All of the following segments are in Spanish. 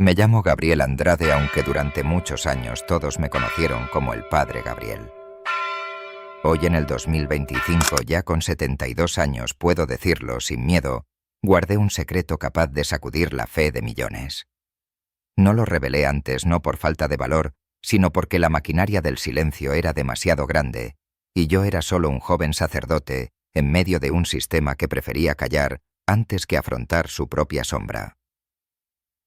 Me llamo Gabriel Andrade, aunque durante muchos años todos me conocieron como el Padre Gabriel. Hoy en el 2025, ya con 72 años, puedo decirlo sin miedo, guardé un secreto capaz de sacudir la fe de millones. No lo revelé antes no por falta de valor, sino porque la maquinaria del silencio era demasiado grande, y yo era solo un joven sacerdote en medio de un sistema que prefería callar antes que afrontar su propia sombra.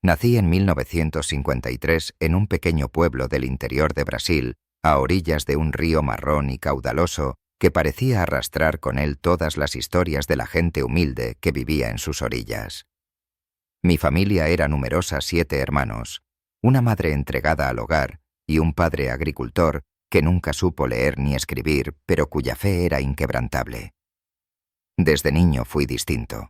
Nací en 1953 en un pequeño pueblo del interior de Brasil, a orillas de un río marrón y caudaloso que parecía arrastrar con él todas las historias de la gente humilde que vivía en sus orillas. Mi familia era numerosa, 7 hermanos, una madre entregada al hogar y un padre agricultor que nunca supo leer ni escribir, pero cuya fe era inquebrantable. Desde niño fui distinto.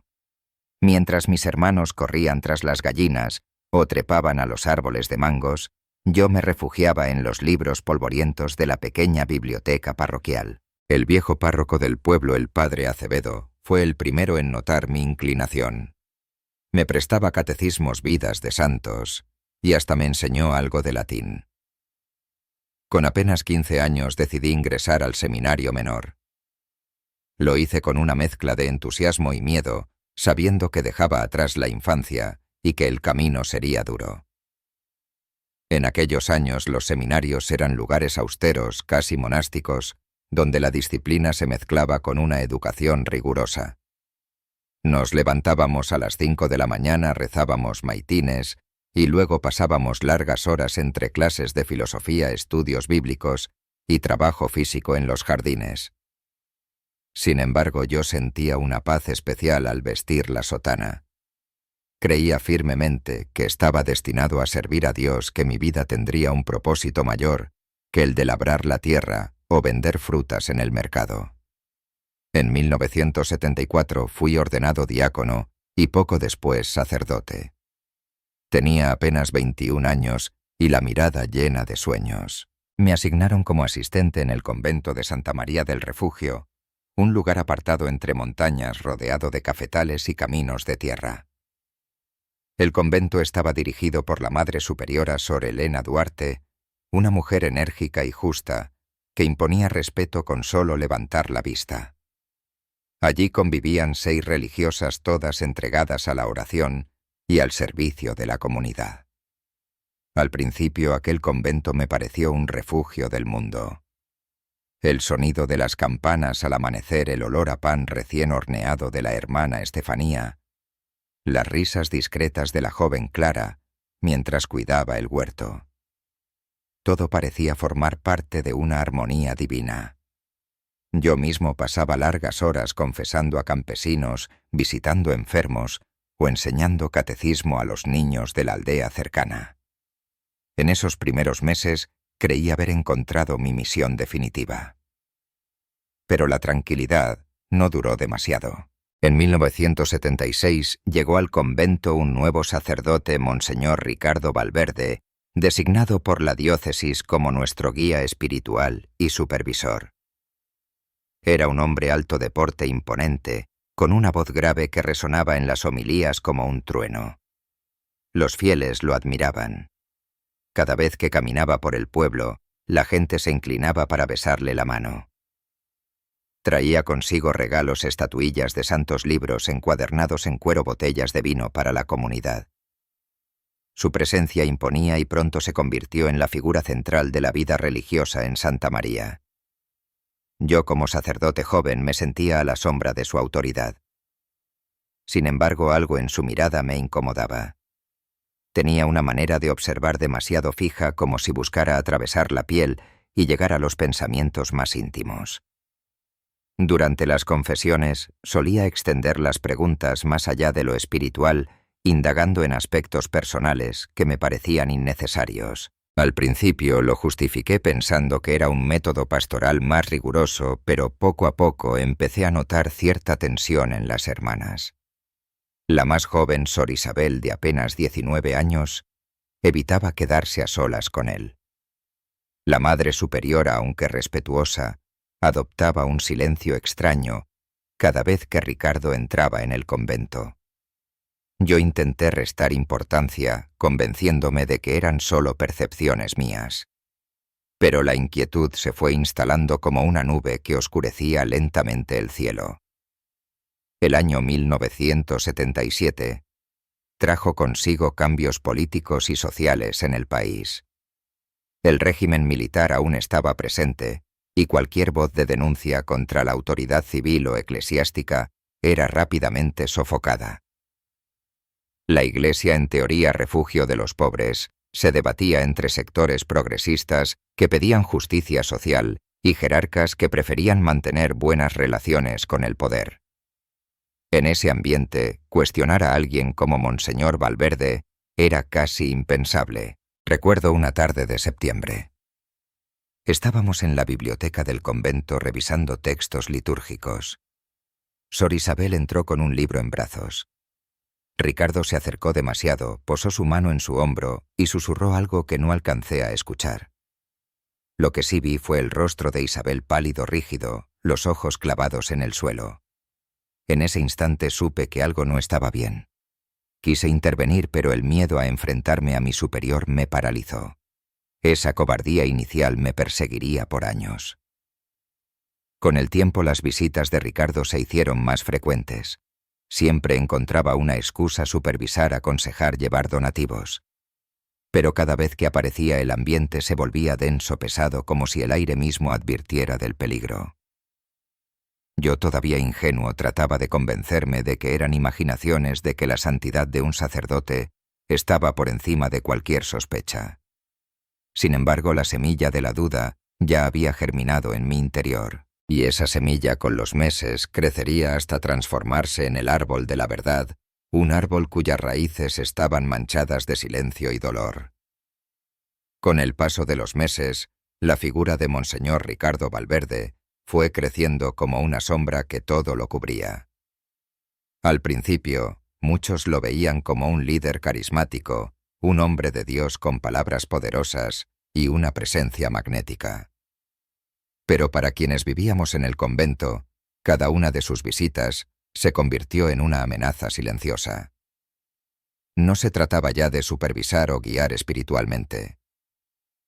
Mientras mis hermanos corrían tras las gallinas o trepaban a los árboles de mangos, yo me refugiaba en los libros polvorientos de la pequeña biblioteca parroquial. El viejo párroco del pueblo, el padre Acevedo, fue el primero en notar mi inclinación. Me prestaba catecismos, vidas de santos, y hasta me enseñó algo de latín. Con apenas 15 años decidí ingresar al seminario menor. Lo hice con una mezcla de entusiasmo y miedo, sabiendo que dejaba atrás la infancia y que el camino sería duro. En aquellos años los seminarios eran lugares austeros, casi monásticos, donde la disciplina se mezclaba con una educación rigurosa. Nos levantábamos a las 5 de la mañana, rezábamos maitines y luego pasábamos largas horas entre clases de filosofía, estudios bíblicos y trabajo físico en los jardines. Sin embargo, yo sentía una paz especial al vestir la sotana. Creía firmemente que estaba destinado a servir a Dios, que mi vida tendría un propósito mayor que el de labrar la tierra o vender frutas en el mercado. En 1974 fui ordenado diácono y poco después sacerdote. Tenía apenas 21 años y la mirada llena de sueños. Me asignaron como asistente en el convento de Santa María del Refugio, un lugar apartado entre montañas rodeado de cafetales y caminos de tierra. El convento estaba dirigido por la Madre Superiora Sor Elena Duarte, una mujer enérgica y justa, que imponía respeto con solo levantar la vista. Allí convivían 6 religiosas, todas entregadas a la oración y al servicio de la comunidad. Al principio aquel convento me pareció un refugio del mundo. El sonido de las campanas al amanecer, el olor a pan recién horneado de la hermana Estefanía, las risas discretas de la joven Clara mientras cuidaba el huerto. Todo parecía formar parte de una armonía divina. Yo mismo pasaba largas horas confesando a campesinos, visitando enfermos o enseñando catecismo a los niños de la aldea cercana. En esos primeros meses creí haber encontrado mi misión definitiva. Pero la tranquilidad no duró demasiado. En 1976 llegó al convento un nuevo sacerdote, Monseñor Ricardo Valverde, designado por la diócesis como nuestro guía espiritual y supervisor. Era un hombre alto de porte imponente, con una voz grave que resonaba en las homilías como un trueno. Los fieles lo admiraban. Cada vez que caminaba por el pueblo, la gente se inclinaba para besarle la mano. Traía consigo regalos, estatuillas de santos, libros encuadernados en cuero, botellas de vino para la comunidad. Su presencia imponía y pronto se convirtió en la figura central de la vida religiosa en Santa María. Yo, como sacerdote joven, me sentía a la sombra de su autoridad. Sin embargo, algo en su mirada me incomodaba. Tenía una manera de observar demasiado fija, como si buscara atravesar la piel y llegar a los pensamientos más íntimos. Durante las confesiones solía extender las preguntas más allá de lo espiritual, indagando en aspectos personales que me parecían innecesarios. Al principio lo justifiqué pensando que era un método pastoral más riguroso, pero poco a poco empecé a notar cierta tensión en las hermanas. La más joven, Sor Isabel, de apenas 19 años, evitaba quedarse a solas con él. La Madre Superiora, aunque respetuosa, adoptaba un silencio extraño cada vez que Ricardo entraba en el convento. Yo intenté restar importancia, convenciéndome de que eran solo percepciones mías. Pero la inquietud se fue instalando como una nube que oscurecía lentamente el cielo. El año 1977 trajo consigo cambios políticos y sociales en el país. El régimen militar aún estaba presente, y cualquier voz de denuncia contra la autoridad civil o eclesiástica era rápidamente sofocada. La Iglesia, en teoría refugio de los pobres, se debatía entre sectores progresistas que pedían justicia social y jerarcas que preferían mantener buenas relaciones con el poder. En ese ambiente, cuestionar a alguien como Monseñor Valverde era casi impensable. Recuerdo una tarde de septiembre. Estábamos en la biblioteca del convento revisando textos litúrgicos. Sor Isabel entró con un libro en brazos. Ricardo se acercó demasiado, posó su mano en su hombro y susurró algo que no alcancé a escuchar. Lo que sí vi fue el rostro de Isabel pálido, rígido, los ojos clavados en el suelo. En ese instante supe que algo no estaba bien. Quise intervenir, pero el miedo a enfrentarme a mi superior me paralizó. Esa cobardía inicial me perseguiría por años. Con el tiempo las visitas de Ricardo se hicieron más frecuentes. Siempre encontraba una excusa: supervisar, aconsejar, llevar donativos. Pero cada vez que aparecía el ambiente se volvía denso, pesado, como si el aire mismo advirtiera del peligro. Yo, todavía ingenuo, trataba de convencerme de que eran imaginaciones, de que la santidad de un sacerdote estaba por encima de cualquier sospecha. Sin embargo, la semilla de la duda ya había germinado en mi interior. Y esa semilla con los meses crecería hasta transformarse en el árbol de la verdad, un árbol cuyas raíces estaban manchadas de silencio y dolor. Con el paso de los meses, la figura de Monseñor Ricardo Valverde fue creciendo como una sombra que todo lo cubría. Al principio, muchos lo veían como un líder carismático, un hombre de Dios con palabras poderosas y una presencia magnética. Pero para quienes vivíamos en el convento, cada una de sus visitas se convirtió en una amenaza silenciosa. No se trataba ya de supervisar o guiar espiritualmente.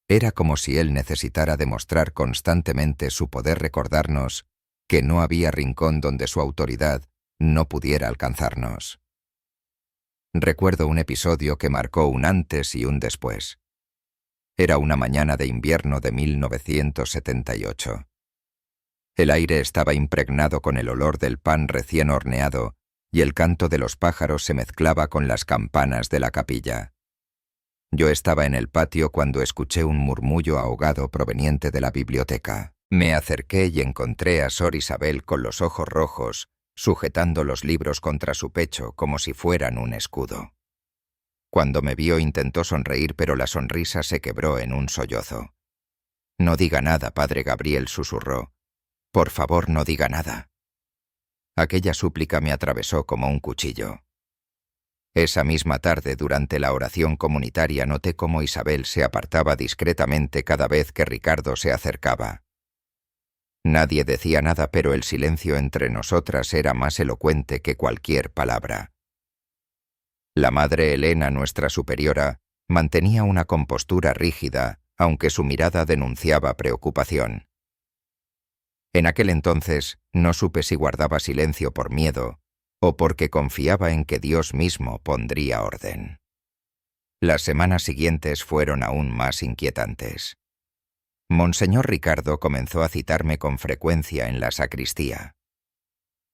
Era como si él necesitara demostrar constantemente su poder, recordarnos que no había rincón donde su autoridad no pudiera alcanzarnos. Recuerdo un episodio que marcó un antes y un después. Era una mañana de invierno de 1978. El aire estaba impregnado con el olor del pan recién horneado y el canto de los pájaros se mezclaba con las campanas de la capilla. Yo estaba en el patio cuando escuché un murmullo ahogado proveniente de la biblioteca. Me acerqué y encontré a Sor Isabel con los ojos rojos, sujetando los libros contra su pecho como si fueran un escudo. Cuando me vio intentó sonreír, pero la sonrisa se quebró en un sollozo. «No diga nada, padre Gabriel», susurró. «Por favor, no diga nada». Aquella súplica me atravesó como un cuchillo. Esa misma tarde, durante la oración comunitaria, noté cómo Isabel se apartaba discretamente cada vez que Ricardo se acercaba. Nadie decía nada, pero el silencio entre nosotras era más elocuente que cualquier palabra. La madre Elena, nuestra superiora, mantenía una compostura rígida, aunque su mirada denunciaba preocupación. En aquel entonces no supe si guardaba silencio por miedo o porque confiaba en que Dios mismo pondría orden. Las semanas siguientes fueron aún más inquietantes. Monseñor Ricardo comenzó a citarme con frecuencia en la sacristía.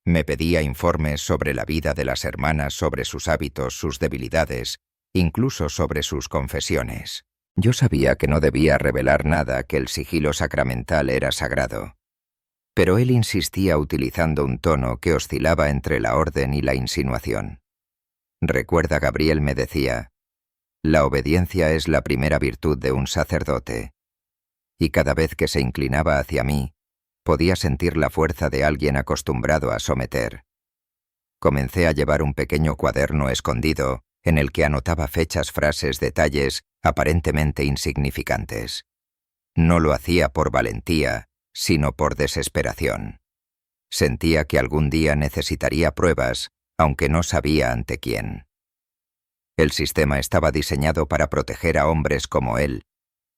Me pedía informes sobre la vida de las hermanas, sobre sus hábitos, sus debilidades, incluso sobre sus confesiones. Yo sabía que no debía revelar nada, que el sigilo sacramental era sagrado. Pero él insistía utilizando un tono que oscilaba entre la orden y la insinuación. «Recuerda, Gabriel», me decía, «la obediencia es la primera virtud de un sacerdote». Y cada vez que se inclinaba hacia mí, podía sentir la fuerza de alguien acostumbrado a someter. Comencé a llevar un pequeño cuaderno escondido en el que anotaba fechas, frases, detalles aparentemente insignificantes. No lo hacía por valentía, sino por desesperación. Sentía que algún día necesitaría pruebas, aunque no sabía ante quién. El sistema estaba diseñado para proteger a hombres como él,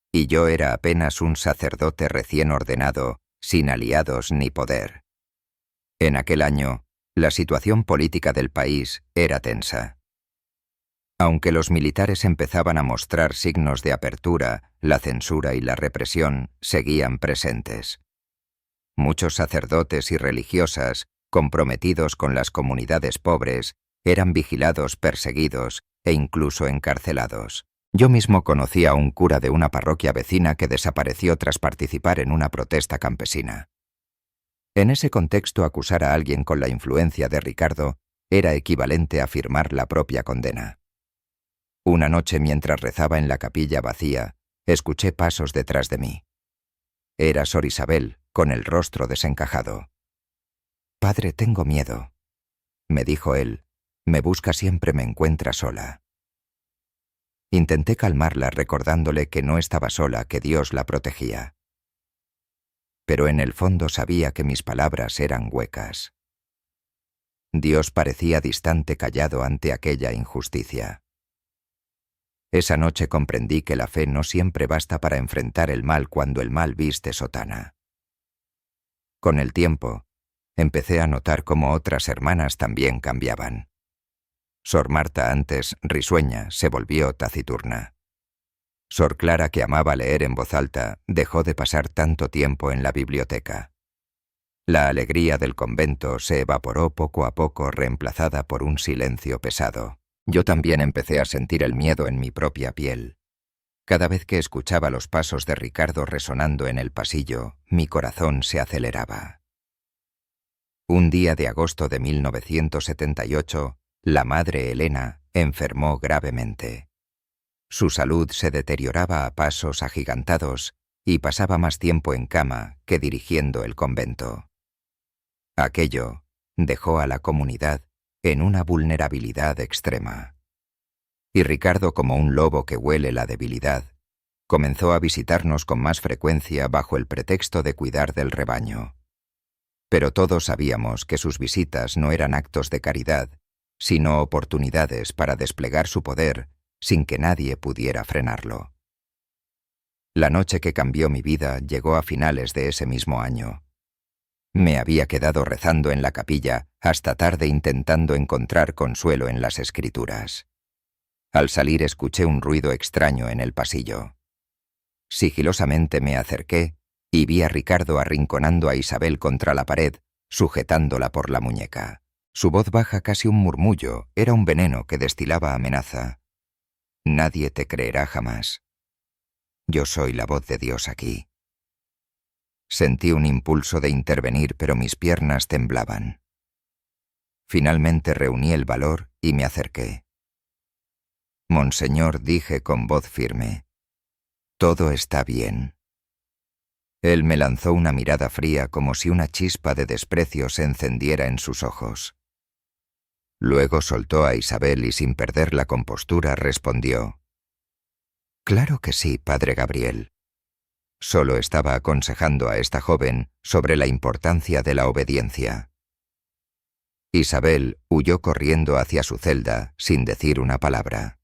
y yo era apenas un sacerdote recién ordenado, sin aliados ni poder. En aquel año, la situación política del país era tensa. Aunque los militares empezaban a mostrar signos de apertura, la censura y la represión seguían presentes. Muchos sacerdotes y religiosas, comprometidos con las comunidades pobres, eran vigilados, perseguidos e incluso encarcelados. Yo mismo conocí a un cura de una parroquia vecina que desapareció tras participar en una protesta campesina. En ese contexto, acusar a alguien con la influencia de Ricardo era equivalente a firmar la propia condena. Una noche, mientras rezaba en la capilla vacía, escuché pasos detrás de mí. Era Sor Isabel, con el rostro desencajado. «Padre, tengo miedo», me dijo él. «Me busca siempre, me encuentra sola». Intenté calmarla recordándole que no estaba sola, que Dios la protegía. Pero en el fondo sabía que mis palabras eran huecas. Dios parecía distante, callado ante aquella injusticia. Esa noche comprendí que la fe no siempre basta para enfrentar el mal cuando el mal viste sotana. Con el tiempo, empecé a notar cómo otras hermanas también cambiaban. Sor Marta, antes risueña, se volvió taciturna. Sor Clara, que amaba leer en voz alta, dejó de pasar tanto tiempo en la biblioteca. La alegría del convento se evaporó poco a poco, reemplazada por un silencio pesado. Yo también empecé a sentir el miedo en mi propia piel. Cada vez que escuchaba los pasos de Ricardo resonando en el pasillo, mi corazón se aceleraba. Un día de agosto de 1978, la madre Elena enfermó gravemente. Su salud se deterioraba a pasos agigantados y pasaba más tiempo en cama que dirigiendo el convento. Aquello dejó a la comunidad en una vulnerabilidad extrema. Y Ricardo, como un lobo que huele la debilidad, comenzó a visitarnos con más frecuencia bajo el pretexto de cuidar del rebaño. Pero todos sabíamos que sus visitas no eran actos de caridad, sino oportunidades para desplegar su poder sin que nadie pudiera frenarlo. La noche que cambió mi vida llegó a finales de ese mismo año. Me había quedado rezando en la capilla hasta tarde intentando encontrar consuelo en las escrituras. Al salir escuché un ruido extraño en el pasillo. Sigilosamente me acerqué y vi a Ricardo arrinconando a Isabel contra la pared, sujetándola por la muñeca. Su voz baja, casi un murmullo, era un veneno que destilaba amenaza. «Nadie te creerá jamás. Yo soy la voz de Dios aquí». Sentí un impulso de intervenir, pero mis piernas temblaban. Finalmente reuní el valor y me acerqué. «Monseñor», dije con voz firme, «todo está bien». Él me lanzó una mirada fría, como si una chispa de desprecio se encendiera en sus ojos. Luego soltó a Isabel y, sin perder la compostura, respondió: «Claro que sí, padre Gabriel. Solo estaba aconsejando a esta joven sobre la importancia de la obediencia». Isabel huyó corriendo hacia su celda sin decir una palabra.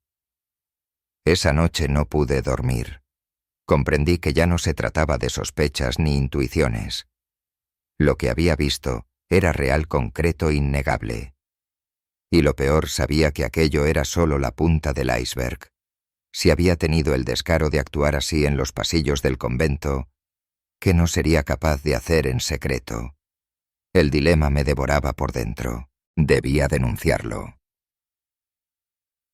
Esa noche no pude dormir. Comprendí que ya no se trataba de sospechas ni intuiciones. Lo que había visto era real, concreto, innegable. Y lo peor, sabía que aquello era solo la punta del iceberg. Si había tenido el descaro de actuar así en los pasillos del convento, ¿qué no sería capaz de hacer en secreto? El dilema me devoraba por dentro. Debía denunciarlo.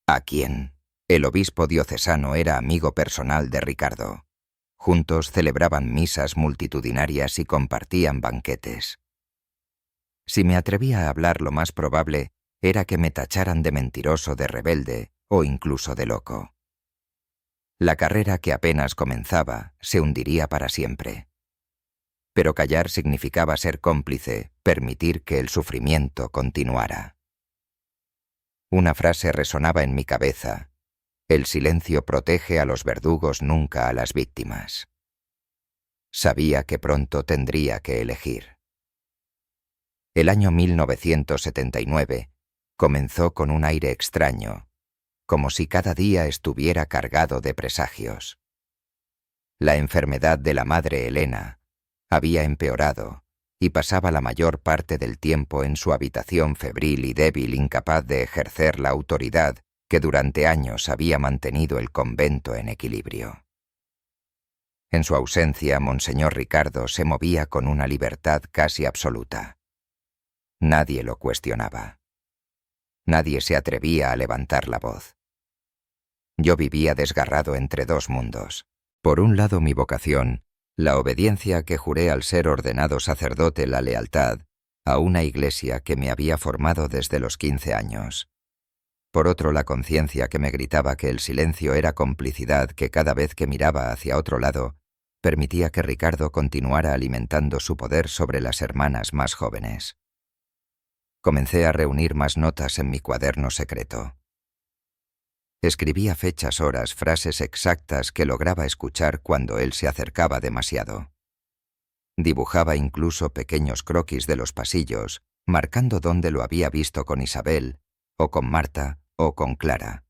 ¿A quién? El obispo diocesano era amigo personal de Ricardo. Juntos celebraban misas multitudinarias y compartían banquetes. Si me atrevía a hablar, lo más probable era que me tacharan de mentiroso, de rebelde o incluso de loco. La carrera, que apenas comenzaba, se hundiría para siempre. Pero callar significaba ser cómplice, permitir que el sufrimiento continuara. Una frase resonaba en mi cabeza: el silencio protege a los verdugos, nunca a las víctimas. Sabía que pronto tendría que elegir. El año 1979 comenzó con un aire extraño, como si cada día estuviera cargado de presagios. La enfermedad de la madre Elena había empeorado y pasaba la mayor parte del tiempo en su habitación febril y débil, incapaz de ejercer la autoridad que durante años había mantenido el convento en equilibrio. En su ausencia, Monseñor Ricardo se movía con una libertad casi absoluta. Nadie lo cuestionaba. Nadie se atrevía a levantar la voz. Yo vivía desgarrado entre dos mundos. Por un lado, mi vocación, la obediencia que juré al ser ordenado sacerdote, la lealtad a una iglesia que me había formado desde los 15 años. Por otro, la conciencia que me gritaba que el silencio era complicidad, que cada vez que miraba hacia otro lado, permitía que Ricardo continuara alimentando su poder sobre las hermanas más jóvenes. Comencé a reunir más notas en mi cuaderno secreto. Escribía fechas, horas, frases exactas que lograba escuchar cuando él se acercaba demasiado. Dibujaba incluso pequeños croquis de los pasillos, marcando dónde lo había visto con Isabel, o con Marta, o con Clara.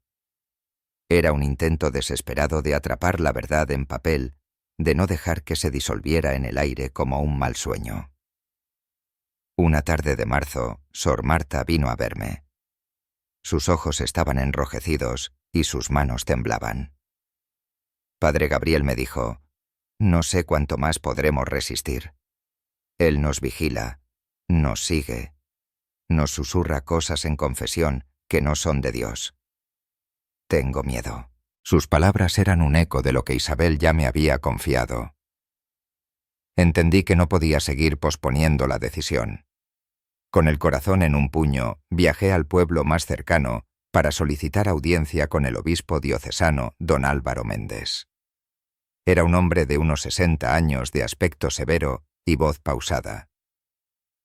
Era un intento desesperado de atrapar la verdad en papel, de no dejar que se disolviera en el aire como un mal sueño. Una tarde de marzo, Sor Marta vino a verme. Sus ojos estaban enrojecidos y sus manos temblaban. Padre Gabriel me dijo: «No sé cuánto más podremos resistir. Él nos vigila, nos sigue, nos susurra cosas en confesión que no son de Dios. Tengo miedo». Sus palabras eran un eco de lo que Isabel ya me había confiado. Entendí que no podía seguir posponiendo la decisión. Con el corazón en un puño, viajé al pueblo más cercano para solicitar audiencia con el obispo diocesano, don Álvaro Méndez. Era un hombre de unos 60 años, de aspecto severo y voz pausada.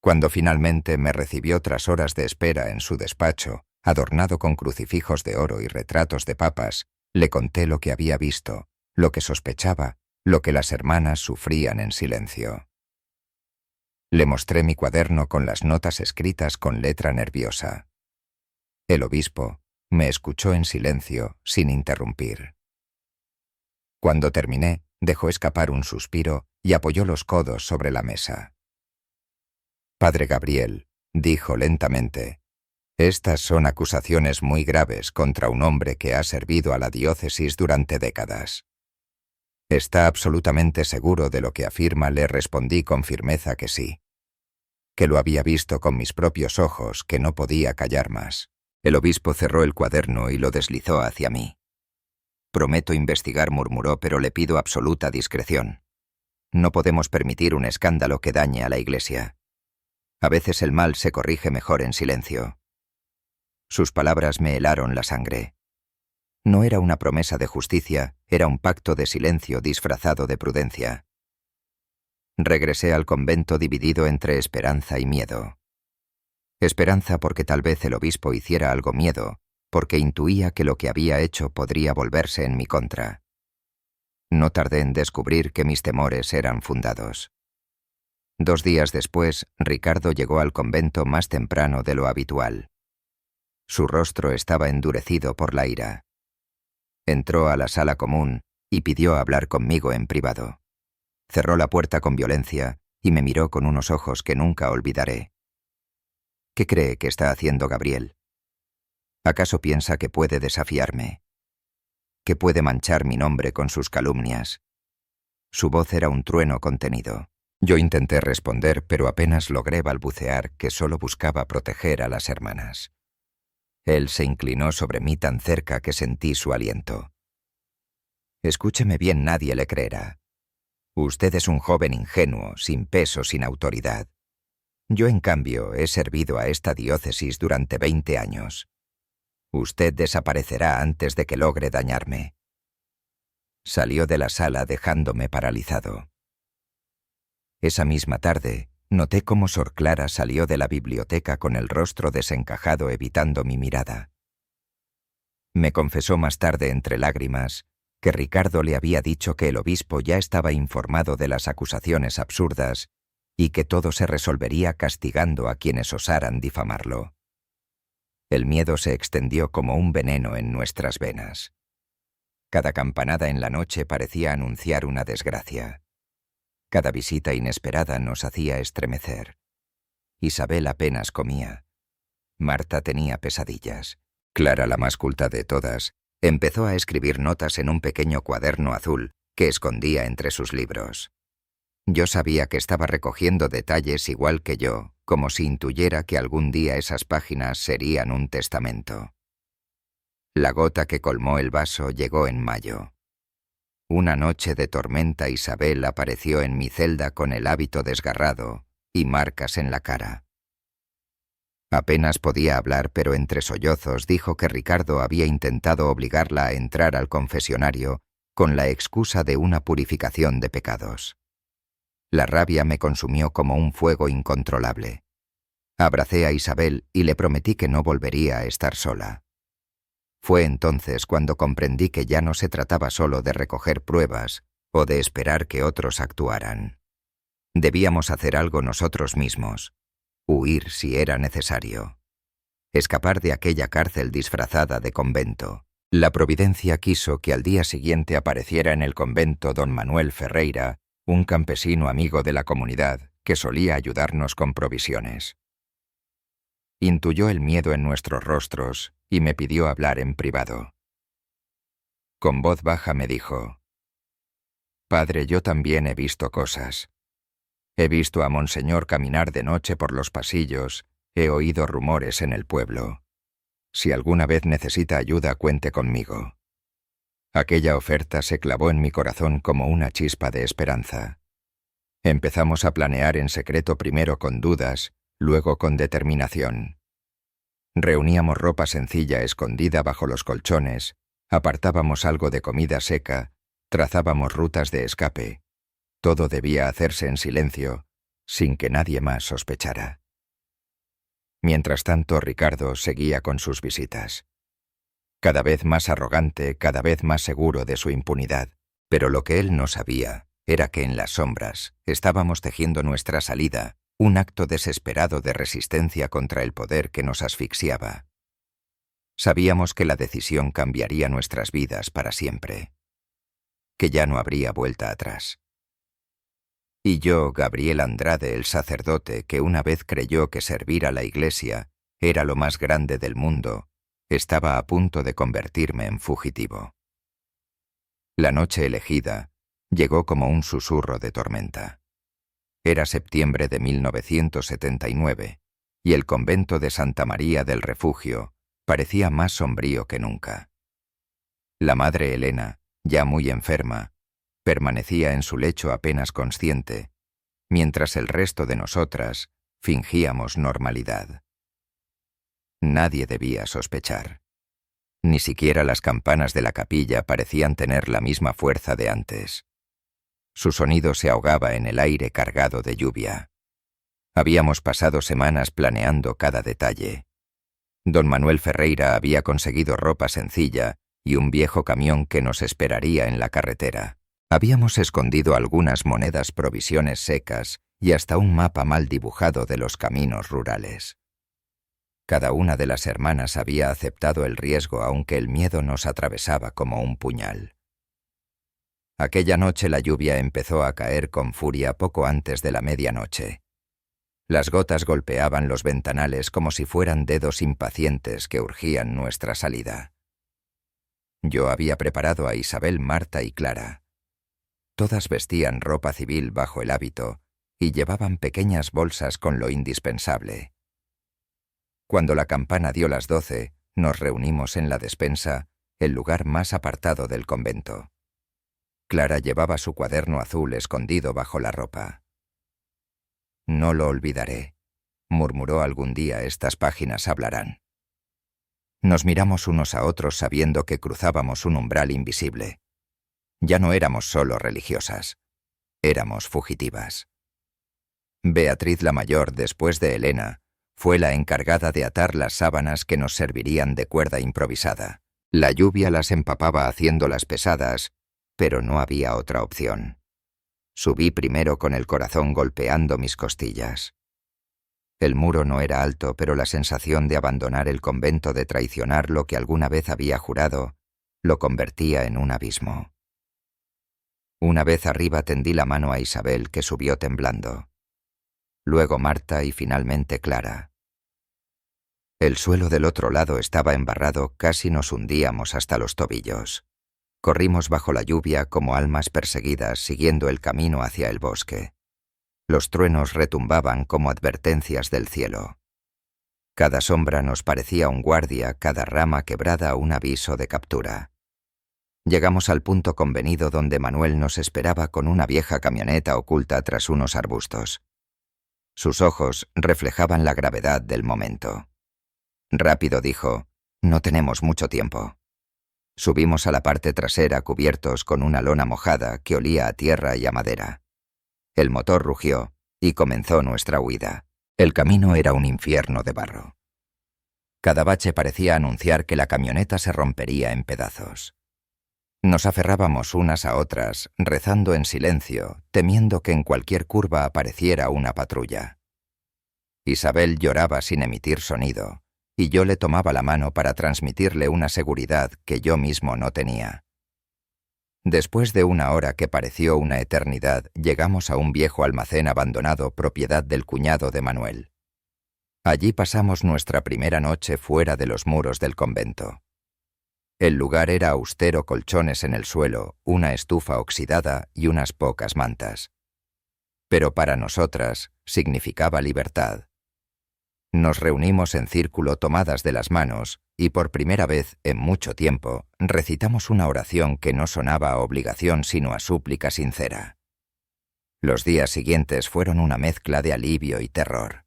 Cuando finalmente me recibió tras horas de espera en su despacho, adornado con crucifijos de oro y retratos de papas, le conté lo que había visto, lo que sospechaba, lo que las hermanas sufrían en silencio. Le mostré mi cuaderno con las notas escritas con letra nerviosa. El obispo me escuchó en silencio, sin interrumpir. Cuando terminé, dejó escapar un suspiro y apoyó los codos sobre la mesa. «Padre Gabriel», dijo lentamente, «estas son acusaciones muy graves contra un hombre que ha servido a la diócesis durante décadas». «¿Está absolutamente seguro de lo que afirma?», le respondí con firmeza que sí. Que lo había visto con mis propios ojos, que no podía callar más. El obispo cerró el cuaderno y lo deslizó hacia mí. «Prometo investigar», murmuró, «pero le pido absoluta discreción. No podemos permitir un escándalo que dañe a la Iglesia. A veces el mal se corrige mejor en silencio». Sus palabras me helaron la sangre. No era una promesa de justicia, era un pacto de silencio disfrazado de prudencia. Regresé al convento dividido entre esperanza y miedo. Esperanza porque tal vez el obispo hiciera algo, miedo porque intuía que lo que había hecho podría volverse en mi contra. No tardé en descubrir que mis temores eran fundados. 2 días después, Ricardo llegó al convento más temprano de lo habitual. Su rostro estaba endurecido por la ira. Entró a la sala común y pidió hablar conmigo en privado. Cerró la puerta con violencia y me miró con unos ojos que nunca olvidaré. ¿Qué cree que está haciendo Gabriel? ¿Acaso piensa que puede desafiarme? ¿Que puede manchar mi nombre con sus calumnias? Su voz era un trueno contenido. Yo intenté responder, pero apenas logré balbucear que solo buscaba proteger a las hermanas. Él se inclinó sobre mí tan cerca que sentí su aliento. «Escúcheme bien, nadie le creerá. Usted es un joven ingenuo, sin peso, sin autoridad. Yo, en cambio, he servido a esta diócesis durante 20 años. Usted desaparecerá antes de que logre dañarme». Salió de la sala dejándome paralizado. Esa misma tarde, noté cómo Sor Clara salió de la biblioteca con el rostro desencajado, evitando mi mirada. Me confesó más tarde entre lágrimas que Ricardo le había dicho que el obispo ya estaba informado de las acusaciones absurdas y que todo se resolvería castigando a quienes osaran difamarlo. El miedo se extendió como un veneno en nuestras venas. Cada campanada en la noche parecía anunciar una desgracia. Cada visita inesperada nos hacía estremecer. Isabel apenas comía. Marta tenía pesadillas. Clara, la más culta de todas, empezó a escribir notas en un pequeño cuaderno azul que escondía entre sus libros. Yo sabía que estaba recogiendo detalles igual que yo, como si intuyera que algún día esas páginas serían un testamento. La gota que colmó el vaso llegó en mayo. Una noche de tormenta Isabel apareció en mi celda con el hábito desgarrado y marcas en la cara. Apenas podía hablar, pero entre sollozos dijo que Ricardo había intentado obligarla a entrar al confesionario con la excusa de una purificación de pecados. La rabia me consumió como un fuego incontrolable. Abracé a Isabel y le prometí que no volvería a estar sola. Fue entonces cuando comprendí que ya no se trataba solo de recoger pruebas o de esperar que otros actuaran. Debíamos hacer algo nosotros mismos, huir si era necesario, escapar de aquella cárcel disfrazada de convento. La providencia quiso que al día siguiente apareciera en el convento don Manuel Ferreira, un campesino amigo de la comunidad que solía ayudarnos con provisiones. Intuyó el miedo en nuestros rostros y me pidió hablar en privado. Con voz baja me dijo: «Padre, yo también he visto cosas. He visto a Monseñor caminar de noche por los pasillos, he oído rumores en el pueblo. Si alguna vez necesita ayuda, cuente conmigo». Aquella oferta se clavó en mi corazón como una chispa de esperanza. Empezamos a planear en secreto, primero con dudas, luego con determinación. Reuníamos ropa sencilla escondida bajo los colchones, apartábamos algo de comida seca, trazábamos rutas de escape. Todo debía hacerse en silencio, sin que nadie más sospechara. Mientras tanto, Ricardo seguía con sus visitas. Cada vez más arrogante, cada vez más seguro de su impunidad. Pero lo que él no sabía era que en las sombras estábamos tejiendo nuestra salida, un acto desesperado de resistencia contra el poder que nos asfixiaba. Sabíamos que la decisión cambiaría nuestras vidas para siempre, que ya no habría vuelta atrás. Y yo, Gabriel Andrade, el sacerdote que una vez creyó que servir a la Iglesia era lo más grande del mundo, estaba a punto de convertirme en fugitivo. La noche elegida llegó como un susurro de tormenta. Era septiembre de 1979 y el convento de Santa María del Refugio parecía más sombrío que nunca. La madre Elena, ya muy enferma, permanecía en su lecho apenas consciente, mientras el resto de nosotras fingíamos normalidad. Nadie debía sospechar. Ni siquiera las campanas de la capilla parecían tener la misma fuerza de antes. Su sonido se ahogaba en el aire cargado de lluvia. Habíamos pasado semanas planeando cada detalle. Don Manuel Ferreira había conseguido ropa sencilla y un viejo camión que nos esperaría en la carretera. Habíamos escondido algunas monedas, provisiones secas y hasta un mapa mal dibujado de los caminos rurales. Cada una de las hermanas había aceptado el riesgo, aunque el miedo nos atravesaba como un puñal. Aquella noche la lluvia empezó a caer con furia poco antes de la medianoche. Las gotas golpeaban los ventanales como si fueran dedos impacientes que urgían nuestra salida. Yo había preparado a Isabel, Marta y Clara. Todas vestían ropa civil bajo el hábito y llevaban pequeñas bolsas con lo indispensable. Cuando la campana dio las 12, nos reunimos en la despensa, el lugar más apartado del convento. Clara llevaba su cuaderno azul escondido bajo la ropa. «No lo olvidaré», murmuró, «algún día estas páginas hablarán». Nos miramos unos a otros sabiendo que cruzábamos un umbral invisible. Ya no éramos solo religiosas, éramos fugitivas. Beatriz la mayor, después de Elena, fue la encargada de atar las sábanas que nos servirían de cuerda improvisada. La lluvia las empapaba haciéndolas pesadas, pero no había otra opción. Subí primero con el corazón golpeando mis costillas. El muro no era alto, pero la sensación de abandonar el convento, de traicionar lo que alguna vez había jurado, lo convertía en un abismo. Una vez arriba tendí la mano a Isabel, que subió temblando. Luego Marta y finalmente Clara. El suelo del otro lado estaba embarrado, casi nos hundíamos hasta los tobillos. Corrimos bajo la lluvia como almas perseguidas, siguiendo el camino hacia el bosque. Los truenos retumbaban como advertencias del cielo. Cada sombra nos parecía un guardia, cada rama quebrada un aviso de captura. Llegamos al punto convenido donde Manuel nos esperaba con una vieja camioneta oculta tras unos arbustos. Sus ojos reflejaban la gravedad del momento. Rápido dijo: «No tenemos mucho tiempo». Subimos a la parte trasera cubiertos con una lona mojada que olía a tierra y a madera. El motor rugió y comenzó nuestra huida. El camino era un infierno de barro. Cada bache parecía anunciar que la camioneta se rompería en pedazos. Nos aferrábamos unas a otras, rezando en silencio, temiendo que en cualquier curva apareciera una patrulla. Isabel lloraba sin emitir sonido, y yo le tomaba la mano para transmitirle una seguridad que yo mismo no tenía. Después de una hora que pareció una eternidad, llegamos a un viejo almacén abandonado propiedad del cuñado de Manuel. Allí pasamos nuestra primera noche fuera de los muros del convento. El lugar era austero: colchones en el suelo, una estufa oxidada y unas pocas mantas. Pero para nosotras significaba libertad. Nos reunimos en círculo tomadas de las manos y por primera vez en mucho tiempo recitamos una oración que no sonaba a obligación sino a súplica sincera. Los días siguientes fueron una mezcla de alivio y terror.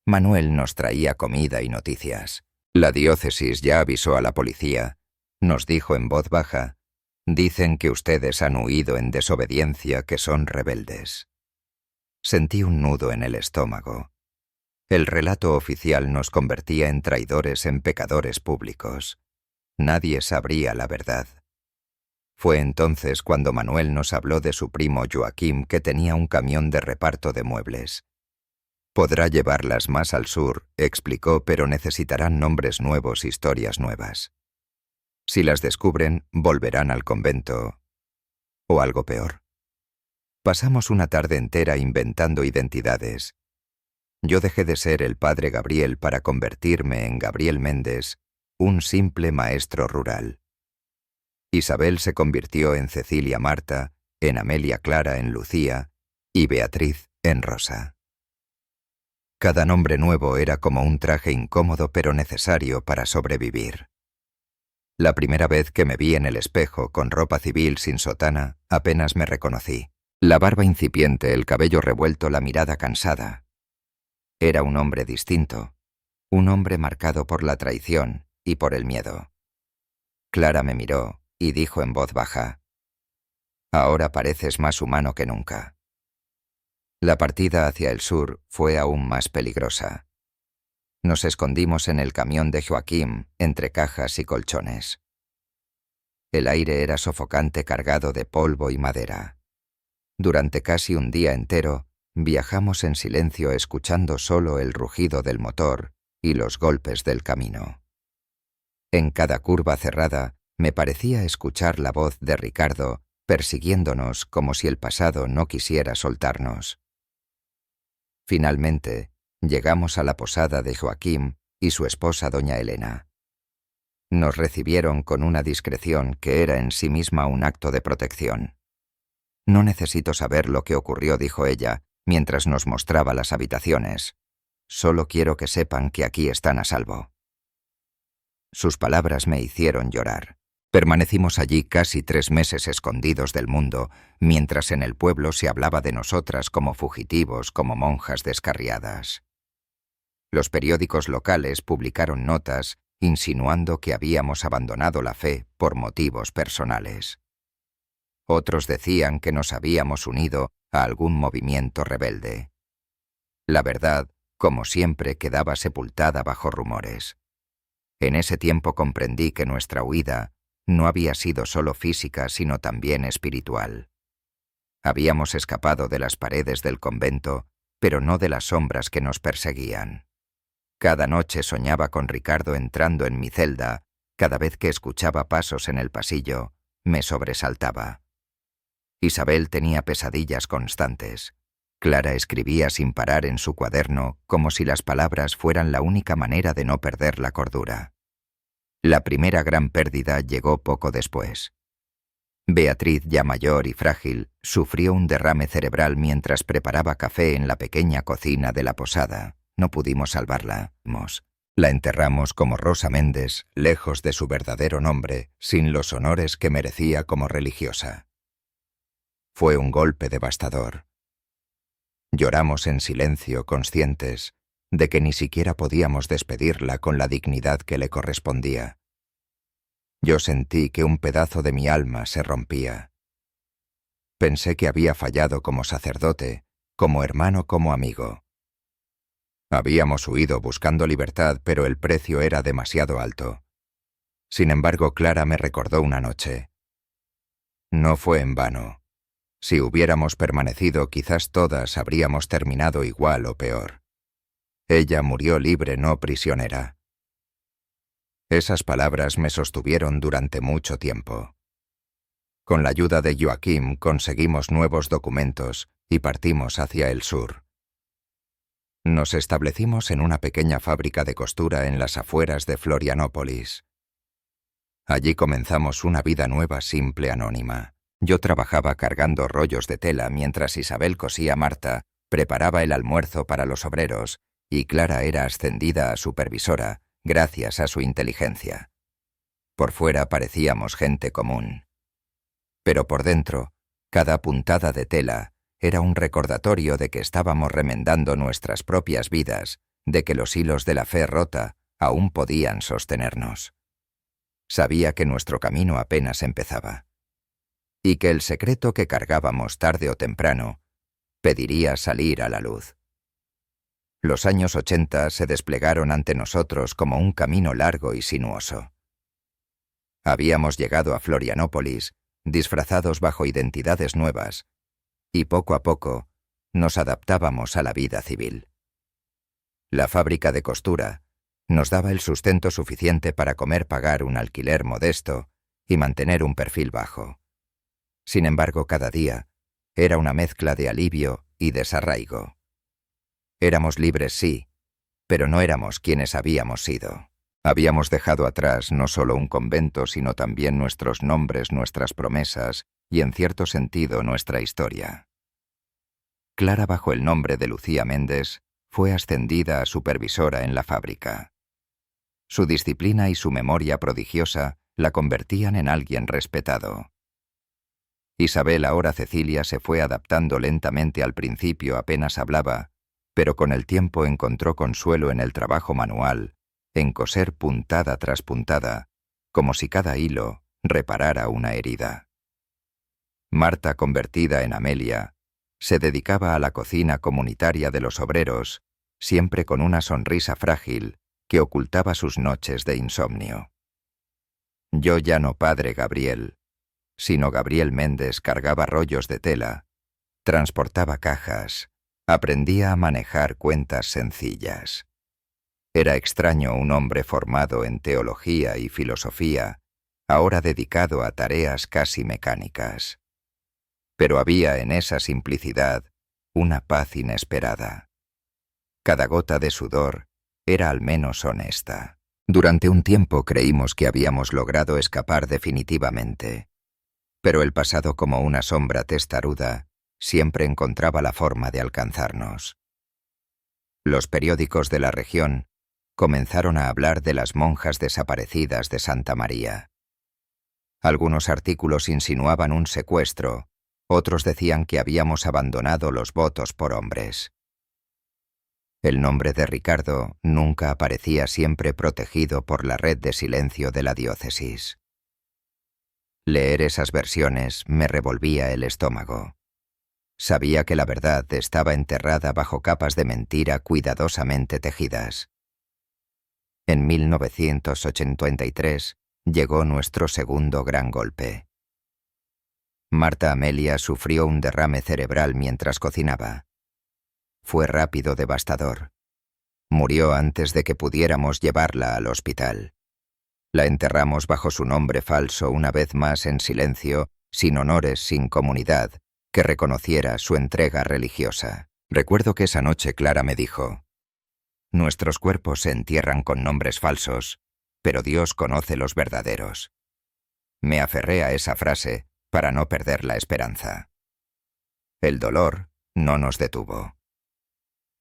Manuel nos traía comida y noticias. La diócesis ya avisó a la policía. Nos dijo en voz baja: «Dicen que ustedes han huido en desobediencia, que son rebeldes». Sentí un nudo en el estómago. El relato oficial nos convertía en traidores, en pecadores públicos. Nadie sabría la verdad. Fue entonces cuando Manuel nos habló de su primo Joaquim, que tenía un camión de reparto de muebles. «Podrá llevarlas más al sur», explicó, «pero necesitarán nombres nuevos, historias nuevas. Si las descubren, volverán al convento. O algo peor». Pasamos una tarde entera inventando identidades. Yo dejé de ser el padre Gabriel para convertirme en Gabriel Méndez, un simple maestro rural. Isabel se convirtió en Cecilia Marta, en Amelia Clara, en Lucía, y Beatriz en Rosa. Cada nombre nuevo era como un traje incómodo pero necesario para sobrevivir. La primera vez que me vi en el espejo con ropa civil sin sotana, apenas me reconocí. La barba incipiente, el cabello revuelto, la mirada cansada. Era un hombre distinto, un hombre marcado por la traición y por el miedo. Clara me miró y dijo en voz baja: «Ahora pareces más humano que nunca». La partida hacia el sur fue aún más peligrosa. Nos escondimos en el camión de Joaquim, entre cajas y colchones. El aire era sofocante, cargado de polvo y madera. Durante casi un día entero, viajamos en silencio, escuchando solo el rugido del motor y los golpes del camino. En cada curva cerrada, me parecía escuchar la voz de Ricardo, persiguiéndonos como si el pasado no quisiera soltarnos. Finalmente, llegamos a la posada de Joaquim y su esposa doña Elena. Nos recibieron con una discreción que era en sí misma un acto de protección. «No necesito saber lo que ocurrió», dijo ella, mientras nos mostraba las habitaciones. «Solo quiero que sepan que aquí están a salvo». Sus palabras me hicieron llorar. Permanecimos allí casi 3 meses escondidos del mundo, mientras en el pueblo se hablaba de nosotras como fugitivos, como monjas descarriadas. Los periódicos locales publicaron notas insinuando que habíamos abandonado la fe por motivos personales. Otros decían que nos habíamos unido a algún movimiento rebelde. La verdad, como siempre, quedaba sepultada bajo rumores. En ese tiempo comprendí que nuestra huida no había sido solo física, sino también espiritual. Habíamos escapado de las paredes del convento pero no de las sombras que nos perseguían. Cada noche soñaba con Ricardo entrando en mi celda. Cada vez que escuchaba pasos en el pasillo, me sobresaltaba. Isabel tenía pesadillas constantes. Clara escribía sin parar en su cuaderno, como si las palabras fueran la única manera de no perder la cordura. La primera gran pérdida llegó poco después. Beatriz, ya mayor y frágil, sufrió un derrame cerebral mientras preparaba café en la pequeña cocina de la posada. No pudimos salvarla. La enterramos como Rosa Méndez, lejos de su verdadero nombre, sin los honores que merecía como religiosa. Fue un golpe devastador. Lloramos en silencio, conscientes de que ni siquiera podíamos despedirla con la dignidad que le correspondía. Yo sentí que un pedazo de mi alma se rompía. Pensé que había fallado como sacerdote, como hermano, como amigo. Habíamos huido buscando libertad, pero el precio era demasiado alto. Sin embargo, Clara me recordó una noche. No fue en vano. Si hubiéramos permanecido, quizás todas habríamos terminado igual o peor. Ella murió libre, no prisionera. Esas palabras me sostuvieron durante mucho tiempo. Con la ayuda de Joaquim conseguimos nuevos documentos y partimos hacia el sur. Nos establecimos en una pequeña fábrica de costura en las afueras de Florianópolis. Allí comenzamos una vida nueva, simple, anónima. Yo trabajaba cargando rollos de tela mientras Isabel cosía Marta, preparaba el almuerzo para los obreros y Clara era ascendida a supervisora gracias a su inteligencia. Por fuera parecíamos gente común. Pero por dentro, cada puntada de tela era un recordatorio de que estábamos remendando nuestras propias vidas, de que los hilos de la fe rota aún podían sostenernos. Sabía que nuestro camino apenas empezaba, y que el secreto que cargábamos tarde o temprano pediría salir a la luz. Los años 80 se desplegaron ante nosotros como un camino largo y sinuoso. Habíamos llegado a Florianópolis, disfrazados bajo identidades nuevas, y poco a poco nos adaptábamos a la vida civil. La fábrica de costura nos daba el sustento suficiente para comer, pagar un alquiler modesto y mantener un perfil bajo. Sin embargo, cada día era una mezcla de alivio y desarraigo. Éramos libres, sí, pero no éramos quienes habíamos sido. Habíamos dejado atrás no solo un convento, sino también nuestros nombres, nuestras promesas y, en cierto sentido, nuestra historia. Clara, bajo el nombre de Lucía Méndez, fue ascendida a supervisora en la fábrica. Su disciplina y su memoria prodigiosa la convertían en alguien respetado. Isabel, ahora Cecilia, se fue adaptando lentamente. Al principio apenas hablaba, pero con el tiempo encontró consuelo en el trabajo manual, en coser puntada tras puntada, como si cada hilo reparara una herida. Marta, convertida en Amelia, se dedicaba a la cocina comunitaria de los obreros, siempre con una sonrisa frágil que ocultaba sus noches de insomnio. Yo, ya no padre Gabriel, sino Gabriel Méndez, cargaba rollos de tela, transportaba cajas, aprendía a manejar cuentas sencillas. Era extraño un hombre formado en teología y filosofía, ahora dedicado a tareas casi mecánicas. Pero había en esa simplicidad una paz inesperada. Cada gota de sudor era al menos honesta. Durante un tiempo creímos que habíamos logrado escapar definitivamente, pero el pasado, como una sombra testaruda, siempre encontraba la forma de alcanzarnos. Los periódicos de la región comenzaron a hablar de las monjas desaparecidas de Santa María. Algunos artículos insinuaban un secuestro, otros decían que habíamos abandonado los votos por hombres. El nombre de Ricardo nunca aparecía, siempre protegido por la red de silencio de la diócesis. Leer esas versiones me revolvía el estómago. Sabía que la verdad estaba enterrada bajo capas de mentira cuidadosamente tejidas. En 1983 llegó nuestro segundo gran golpe. Marta Amelia sufrió un derrame cerebral mientras cocinaba. fue rápido, devastador. Murió antes de que pudiéramos llevarla al hospital. La enterramos bajo su nombre falso una vez más en silencio, sin honores, sin comunidad, que reconociera su entrega religiosa. Recuerdo que esa noche Clara me dijo: «Nuestros cuerpos se entierran con nombres falsos, pero Dios conoce los verdaderos». Me aferré a esa frase para no perder la esperanza. El dolor no nos detuvo.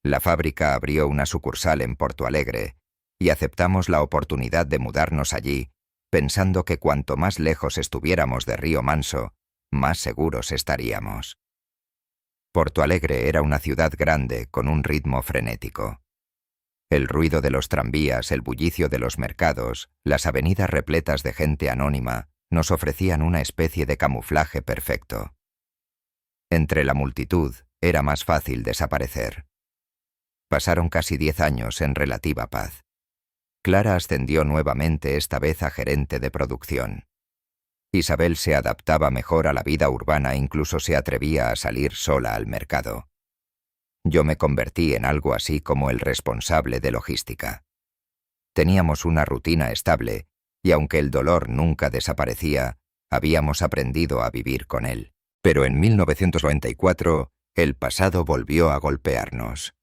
La fábrica abrió una sucursal en Porto Alegre y aceptamos la oportunidad de mudarnos allí, pensando que cuanto más lejos estuviéramos de Río Manso, más seguros estaríamos. Porto Alegre era una ciudad grande con un ritmo frenético. El ruido de los tranvías, el bullicio de los mercados, las avenidas repletas de gente anónima, nos ofrecían una especie de camuflaje perfecto. Entre la multitud era más fácil desaparecer. Pasaron casi 10 años en relativa paz. Clara ascendió nuevamente, esta vez a gerente de producción. Isabel se adaptaba mejor a la vida urbana, incluso se atrevía a salir sola al mercado. Yo me convertí en algo así como el responsable de logística. Teníamos una rutina estable, y aunque el dolor nunca desaparecía, habíamos aprendido a vivir con él. Pero en 1994, el pasado volvió a golpearnos.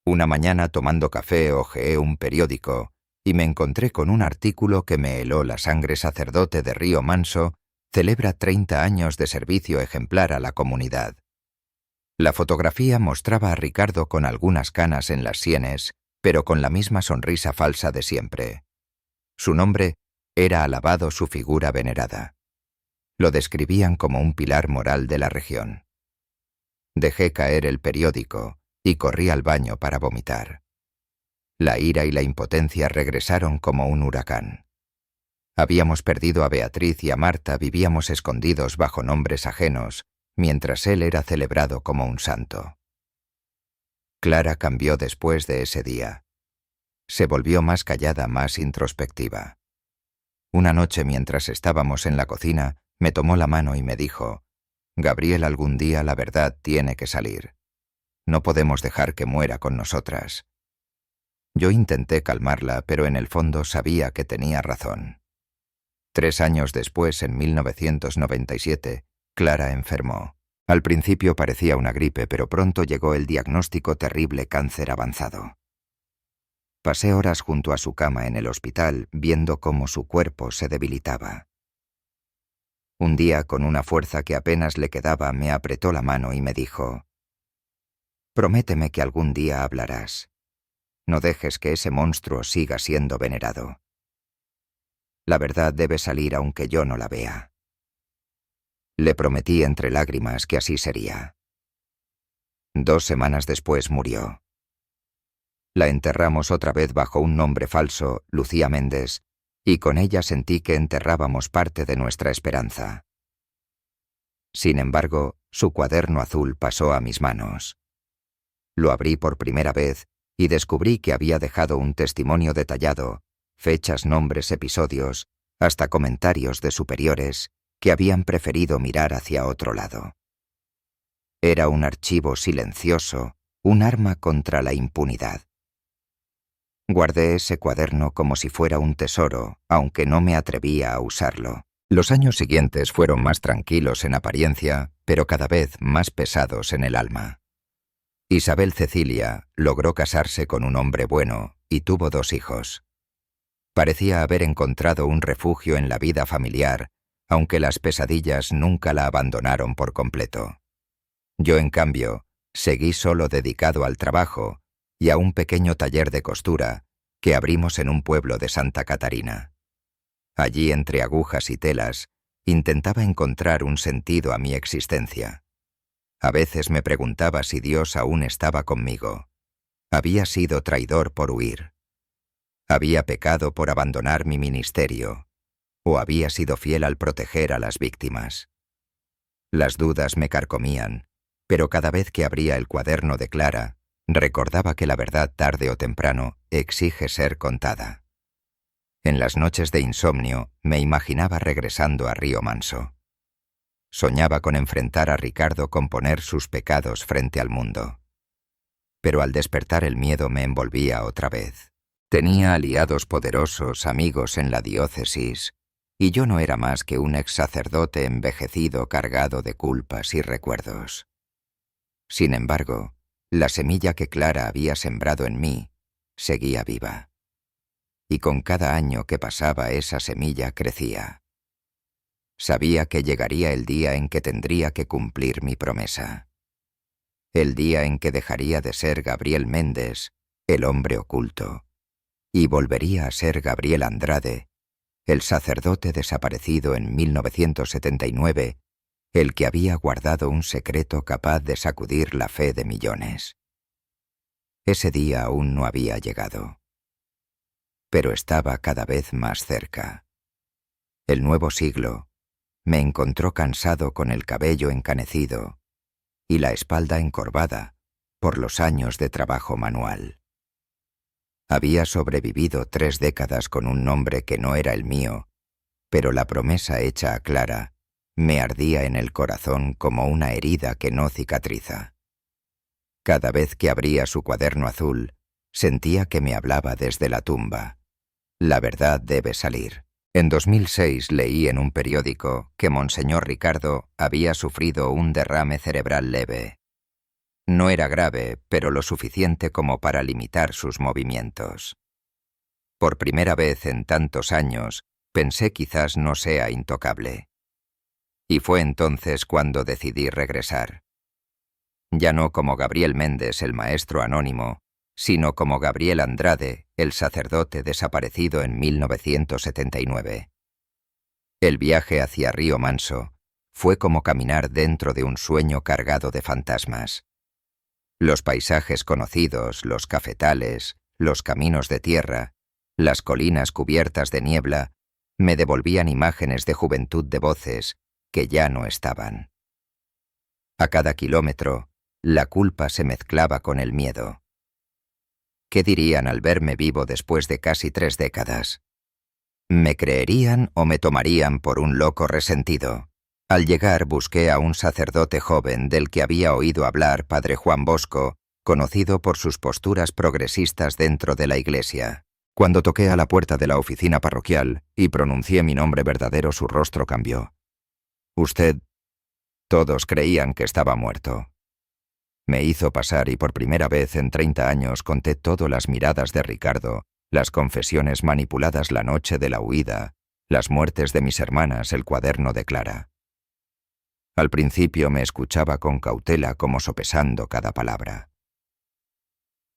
Una mañana, tomando café, hojeé un periódico y me encontré con un artículo que me heló la sangre. Sacerdote de Río Manso celebra 30 años de servicio ejemplar a la comunidad. La fotografía mostraba a Ricardo con algunas canas en las sienes, pero con la misma sonrisa falsa de siempre. Su nombre era alabado, su figura venerada. Lo describían como un pilar moral de la región. Dejé caer el periódico y corrí al baño para vomitar. La ira y la impotencia regresaron como un huracán. Habíamos perdido a Beatriz y a Marta, vivíamos escondidos bajo nombres ajenos, mientras él era celebrado como un santo. Clara cambió después de ese día. Se volvió más callada, más introspectiva. Una noche, mientras estábamos en la cocina, me tomó la mano y me dijo: «Gabriel, algún día la verdad tiene que salir. No podemos dejar que muera con nosotras». Yo intenté calmarla, pero en el fondo sabía que tenía razón. 3 años después, en 1997, Clara enfermó. Al principio parecía una gripe, pero pronto llegó el diagnóstico: terrible cáncer avanzado. Pasé horas junto a su cama en el hospital, viendo cómo su cuerpo se debilitaba. Un día, con una fuerza que apenas le quedaba, me apretó la mano y me dijo: «Prométeme que algún día hablarás. No dejes que ese monstruo siga siendo venerado. La verdad debe salir aunque yo no la vea». Le prometí entre lágrimas que así sería. 2 semanas después murió. La enterramos otra vez bajo un nombre falso, Lucía Méndez, y con ella sentí que enterrábamos parte de nuestra esperanza. Sin embargo, su cuaderno azul pasó a mis manos. Lo abrí por primera vez y descubrí que había dejado un testimonio detallado, fechas, nombres, episodios, hasta comentarios de superiores que habían preferido mirar hacia otro lado. Era un archivo silencioso, un arma contra la impunidad. Guardé ese cuaderno como si fuera un tesoro, aunque no me atrevía a usarlo. Los años siguientes fueron más tranquilos en apariencia, pero cada vez más pesados en el alma. Isabel Cecilia logró casarse con un hombre bueno y tuvo 2 hijos. Parecía haber encontrado un refugio en la vida familiar, aunque las pesadillas nunca la abandonaron por completo. Yo, en cambio, seguí solo, dedicado al trabajo y a un pequeño taller de costura que abrimos en un pueblo de Santa Catarina. Allí, entre agujas y telas, intentaba encontrar un sentido a mi existencia. A veces me preguntaba si Dios aún estaba conmigo. Había sido traidor por huir. Había pecado por abandonar mi ministerio, o había sido fiel al proteger a las víctimas. Las dudas me carcomían, pero cada vez que abría el cuaderno de Clara, recordaba que la verdad, tarde o temprano, exige ser contada. En las noches de insomnio me imaginaba regresando a Río Manso. Soñaba con enfrentar a Ricardo, con poner sus pecados frente al mundo. pero al despertar el miedo me envolvía otra vez. Tenía aliados poderosos, amigos en la diócesis, y yo no era más que un ex sacerdote envejecido cargado de culpas y recuerdos. Sin embargo, la semilla que Clara había sembrado en mí seguía viva. Y con cada año que pasaba esa semilla crecía. Sabía que llegaría el día en que tendría que cumplir mi promesa. El día en que dejaría de ser Gabriel Méndez, el hombre oculto, y volvería a ser Gabriel Andrade, el sacerdote desaparecido en 1979, el que había guardado un secreto capaz de sacudir la fe de millones. Ese día aún no había llegado, pero estaba cada vez más cerca. El nuevo siglo me encontró cansado con el cabello encanecido y la espalda encorvada por los años de trabajo manual. Había sobrevivido 3 décadas con un nombre que no era el mío, pero la promesa hecha a Clara me ardía en el corazón como una herida que no cicatriza. Cada vez que abría su cuaderno azul, sentía que me hablaba desde la tumba. La verdad debe salir. En 2006 leí en un periódico que Monseñor Ricardo había sufrido un derrame cerebral leve. No era grave, pero lo suficiente como para limitar sus movimientos. Por primera vez en tantos años, pensé quizás no sea intocable. Y fue entonces cuando decidí regresar. Ya no como Gabriel Méndez, el maestro anónimo, sino como Gabriel Andrade, el sacerdote desaparecido en 1979. El viaje hacia Río Manso fue como caminar dentro de un sueño cargado de fantasmas. Los paisajes conocidos, los cafetales, los caminos de tierra, las colinas cubiertas de niebla, me devolvían imágenes de juventud de voces que ya no estaban. A cada kilómetro, la culpa se mezclaba con el miedo. ¿Qué dirían al verme vivo después de casi 3 décadas? ¿Me creerían o me tomarían por un loco resentido? Al llegar busqué a un sacerdote joven del que había oído hablar padre Juan Bosco, conocido por sus posturas progresistas dentro de la iglesia. Cuando toqué a la puerta de la oficina parroquial y pronuncié mi nombre verdadero, su rostro cambió. Usted... Todos creían que estaba muerto. Me hizo pasar y por primera vez en 30 años conté todo: las miradas de Ricardo, las confesiones manipuladas la noche de la huida, las muertes de mis hermanas, el cuaderno de Clara. Al principio me escuchaba con cautela, como sopesando cada palabra.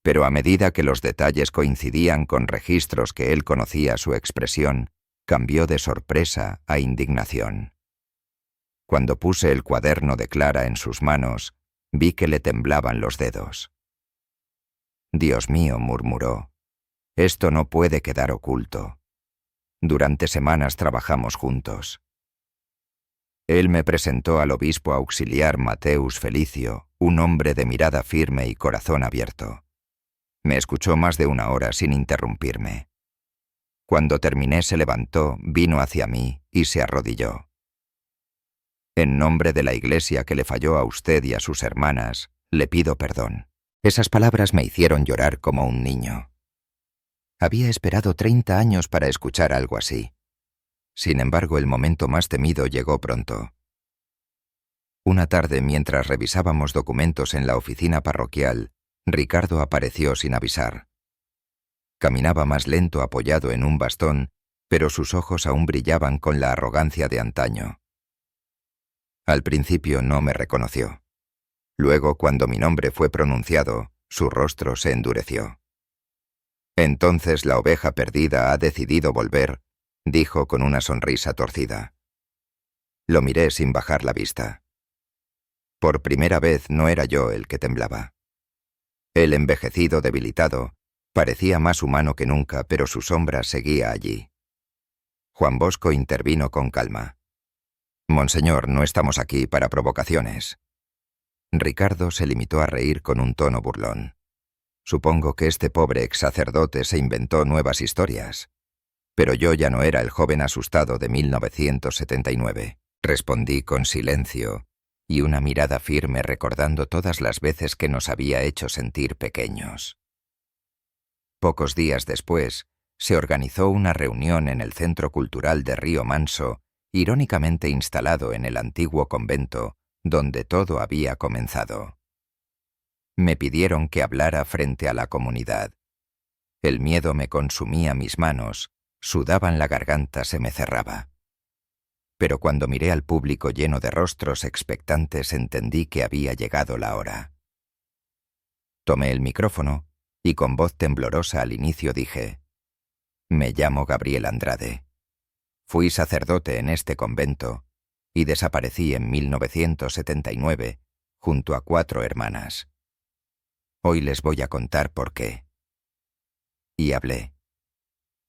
Pero a medida que los detalles coincidían con registros que él conocía, su expresión cambió de sorpresa a indignación. Cuando puse el cuaderno de Clara en sus manos, vi que le temblaban los dedos. «Dios mío», murmuró, «esto no puede quedar oculto. Durante semanas trabajamos juntos». Él me presentó al obispo auxiliar Mateus Felicio, un hombre de mirada firme y corazón abierto. Me escuchó más de 1 hora sin interrumpirme. Cuando terminé se levantó, vino hacia mí y se arrodilló. «En nombre de la Iglesia que le falló a usted y a sus hermanas, le pido perdón». Esas palabras me hicieron llorar como un niño. Había esperado 30 años para escuchar algo así. Sin embargo, el momento más temido llegó pronto. Una tarde, mientras revisábamos documentos en la oficina parroquial, Ricardo apareció sin avisar. Caminaba más lento apoyado en un bastón, pero sus ojos aún brillaban con la arrogancia de antaño. Al principio no me reconoció. Luego, cuando mi nombre fue pronunciado, su rostro se endureció. «Entonces la oveja perdida ha decidido volver», dijo con una sonrisa torcida. Lo miré sin bajar la vista. Por primera vez no era yo el que temblaba. El envejecido, debilitado, parecía más humano que nunca, pero su sombra seguía allí. Juan Bosco intervino con calma. «Monseñor, no estamos aquí para provocaciones». Ricardo se limitó a reír con un tono burlón. «Supongo que este pobre ex sacerdote se inventó nuevas historias. Pero yo ya no era el joven asustado de 1979. Respondí con silencio, y una mirada firme recordando todas las veces que nos había hecho sentir pequeños. Pocos días después, se organizó una reunión en el Centro Cultural de Río Manso, irónicamente instalado en el antiguo convento, donde todo había comenzado. Me pidieron que hablara frente a la comunidad. El miedo me consumía mis manos, sudaban la garganta, se me cerraba. Pero cuando miré al público lleno de rostros expectantes entendí que había llegado la hora. Tomé el micrófono y con voz temblorosa al inicio dije: «Me llamo Gabriel Andrade. Fui sacerdote en este convento y desaparecí en 1979 junto a 4 hermanas. Hoy les voy a contar por qué». Y hablé.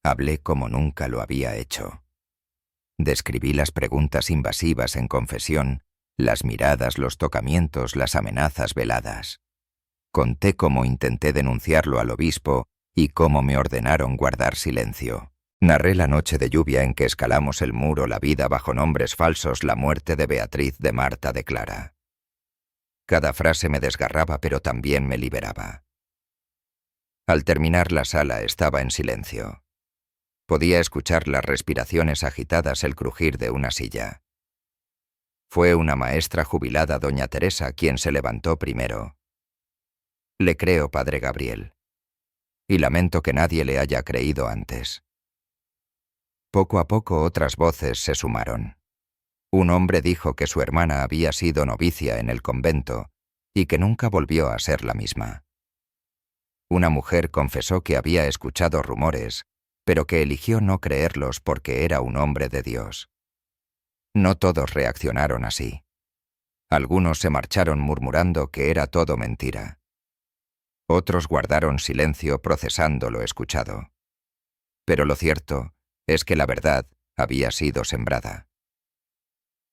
Hablé como nunca lo había hecho. Describí las preguntas invasivas en confesión, las miradas, los tocamientos, las amenazas veladas. Conté cómo intenté denunciarlo al obispo y cómo me ordenaron guardar silencio. Narré la noche de lluvia en que escalamos el muro, la vida bajo nombres falsos, la muerte de Beatriz, de Marta, de Clara. Cada frase me desgarraba, pero también me liberaba. Al terminar, la sala estaba en silencio. Podía escuchar las respiraciones agitadas, el crujir de una silla. Fue una maestra jubilada, doña Teresa, quien se levantó primero. «Le creo, padre Gabriel. Y lamento que nadie le haya creído antes». Poco a poco otras voces se sumaron. Un hombre dijo que su hermana había sido novicia en el convento y que nunca volvió a ser la misma. Una mujer confesó que había escuchado rumores, pero que eligió no creerlos porque era un hombre de Dios. No todos reaccionaron así. Algunos se marcharon murmurando que era todo mentira. Otros guardaron silencio procesando lo escuchado. Pero lo cierto es que la verdad había sido sembrada.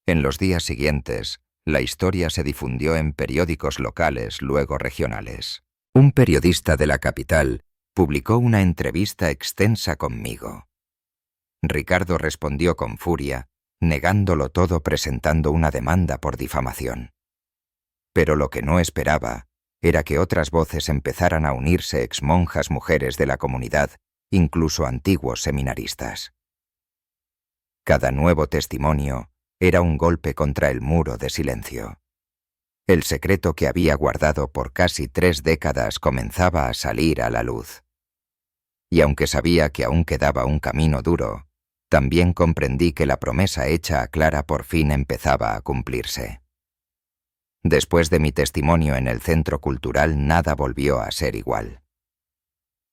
En los días siguientes, la historia se difundió en periódicos locales, luego regionales. Un periodista de la capital publicó una entrevista extensa conmigo. Ricardo respondió con furia, negándolo todo, presentando una demanda por difamación. Pero lo que no esperaba era que otras voces empezaran a unirse, exmonjas, mujeres de la comunidad, incluso antiguos seminaristas. Cada nuevo testimonio era un golpe contra el muro de silencio. El secreto que había guardado por casi 3 décadas comenzaba a salir a la luz. Y aunque sabía que aún quedaba un camino duro, también comprendí que la promesa hecha a Clara por fin empezaba a cumplirse. Después de mi testimonio en el centro cultural, nada volvió a ser igual.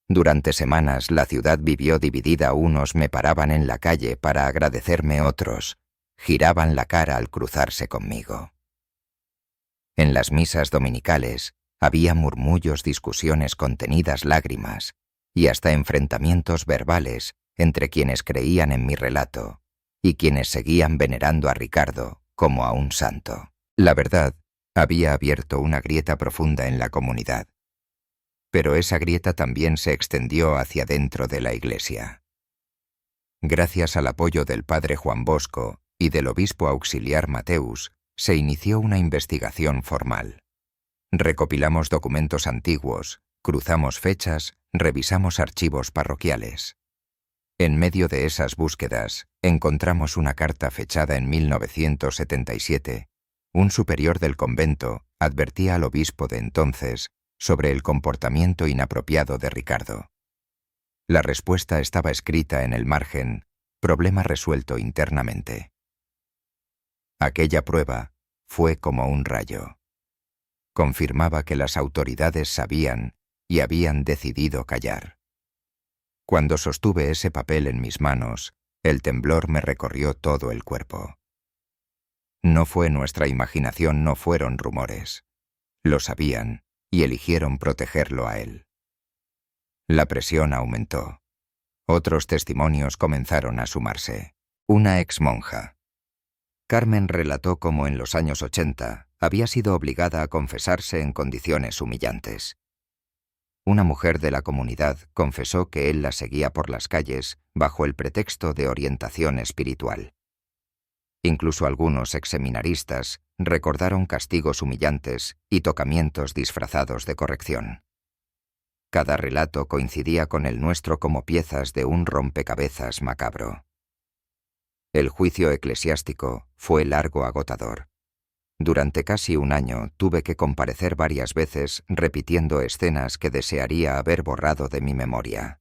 Durante semanas la ciudad vivió dividida, unos me paraban en la calle para agradecerme, otros giraban la cara al cruzarse conmigo. En las misas dominicales había murmullos, discusiones contenidas, lágrimas y hasta enfrentamientos verbales entre quienes creían en mi relato y quienes seguían venerando a Ricardo como a un santo. La verdad había abierto una grieta profunda en la comunidad, pero esa grieta también se extendió hacia dentro de la Iglesia. Gracias al apoyo del padre Juan Bosco y del obispo auxiliar Mateus, se inició una investigación formal. Recopilamos documentos antiguos, cruzamos fechas, revisamos archivos parroquiales. En medio de esas búsquedas, encontramos una carta fechada en 1977. Un superior del convento advertía al obispo de entonces sobre el comportamiento inapropiado de Ricardo. La respuesta estaba escrita en el margen: problema resuelto internamente. Aquella prueba fue como un rayo. Confirmaba que las autoridades sabían y habían decidido callar. Cuando sostuve ese papel en mis manos, el temblor me recorrió todo el cuerpo. No fue nuestra imaginación, no fueron rumores. Lo sabían y eligieron protegerlo a él. La presión aumentó. Otros testimonios comenzaron a sumarse. Una exmonja. Carmen relató cómo en los años 80 había sido obligada a confesarse en condiciones humillantes. Una mujer de la comunidad confesó que él la seguía por las calles bajo el pretexto de orientación espiritual. Incluso algunos exseminaristas recordaron castigos humillantes y tocamientos disfrazados de corrección. Cada relato coincidía con el nuestro como piezas de un rompecabezas macabro. El juicio eclesiástico fue largo, agotador. Durante casi un año tuve que comparecer varias veces repitiendo escenas que desearía haber borrado de mi memoria.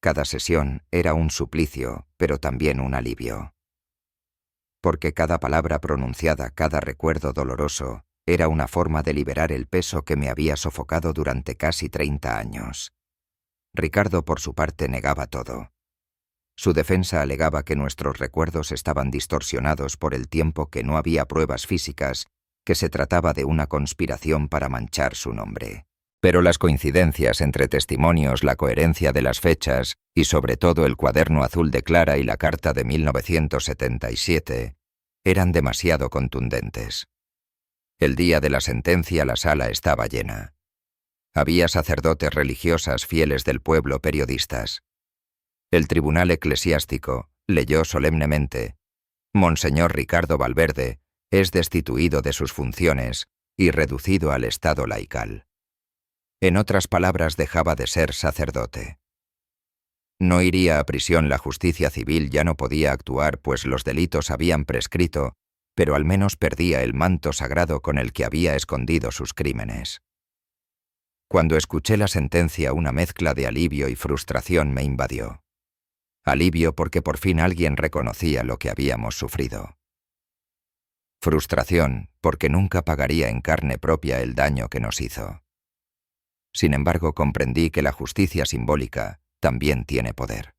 Cada sesión era un suplicio, pero también un alivio. Porque cada palabra pronunciada, cada recuerdo doloroso, era una forma de liberar el peso que me había sofocado durante casi 30 años. Ricardo, por su parte, negaba todo. Su defensa alegaba que nuestros recuerdos estaban distorsionados por el tiempo, que no había pruebas físicas, que se trataba de una conspiración para manchar su nombre. Pero las coincidencias entre testimonios, la coherencia de las fechas y sobre todo el cuaderno azul de Clara y la carta de 1977 eran demasiado contundentes. El día de la sentencia la sala estaba llena. Había sacerdotes, religiosas, fieles del pueblo, periodistas. El tribunal eclesiástico leyó solemnemente: Monseñor Ricardo Valverde es destituido de sus funciones y reducido al estado laical. En otras palabras, dejaba de ser sacerdote. No iría a prisión, la justicia civil ya no podía actuar, pues los delitos habían prescrito, pero al menos perdía el manto sagrado con el que había escondido sus crímenes. Cuando escuché la sentencia, una mezcla de alivio y frustración me invadió. Alivio porque por fin alguien reconocía lo que habíamos sufrido. Frustración porque nunca pagaría en carne propia el daño que nos hizo. Sin embargo, comprendí que la justicia simbólica también tiene poder.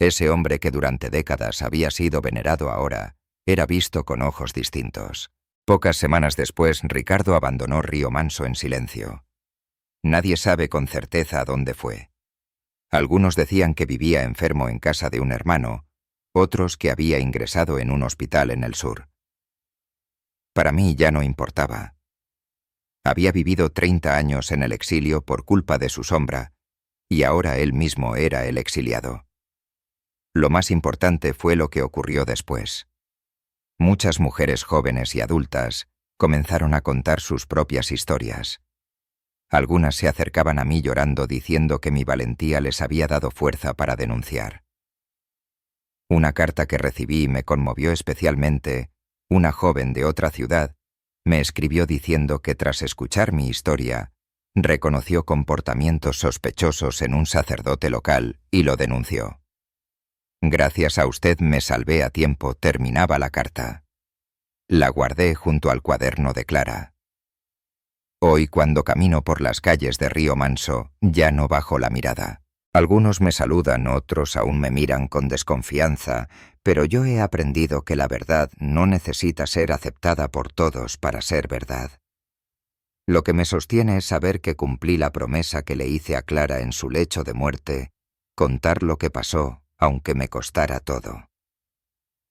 Ese hombre que durante décadas había sido venerado ahora era visto con ojos distintos. Pocas semanas después, Ricardo abandonó Río Manso en silencio. Nadie sabe con certeza a dónde fue. Algunos decían que vivía enfermo en casa de un hermano, otros que había ingresado en un hospital en el sur. Para mí ya no importaba. Había vivido 30 años en el exilio por culpa de su sombra, y ahora él mismo era el exiliado. Lo más importante fue lo que ocurrió después. Muchas mujeres jóvenes y adultas comenzaron a contar sus propias historias. Algunas se acercaban a mí llorando, diciendo que mi valentía les había dado fuerza para denunciar. Una carta que recibí me conmovió especialmente. Una joven de otra ciudad me escribió diciendo que tras escuchar mi historia, reconoció comportamientos sospechosos en un sacerdote local y lo denunció. Gracias a usted me salvé a tiempo, terminaba la carta. La guardé junto al cuaderno de Clara. Hoy, cuando camino por las calles de Río Manso, ya no bajo la mirada. Algunos me saludan, otros aún me miran con desconfianza, pero yo he aprendido que la verdad no necesita ser aceptada por todos para ser verdad. Lo que me sostiene es saber que cumplí la promesa que le hice a Clara en su lecho de muerte, contar lo que pasó, aunque me costara todo.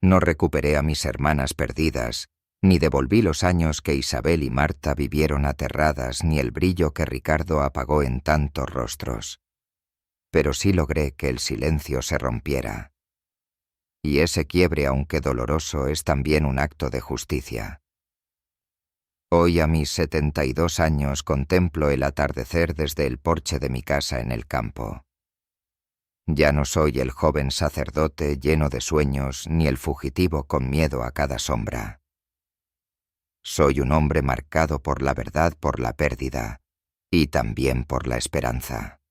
No recuperé a mis hermanas perdidas, ni devolví los años que Isabel y Marta vivieron aterradas, ni el brillo que Ricardo apagó en tantos rostros. Pero sí logré que el silencio se rompiera. Y ese quiebre, aunque doloroso, es también un acto de justicia. Hoy, a mis 72 años, contemplo el atardecer desde el porche de mi casa en el campo. Ya no soy el joven sacerdote lleno de sueños, ni el fugitivo con miedo a cada sombra. Soy un hombre marcado por la verdad, por la pérdida, y también por la esperanza.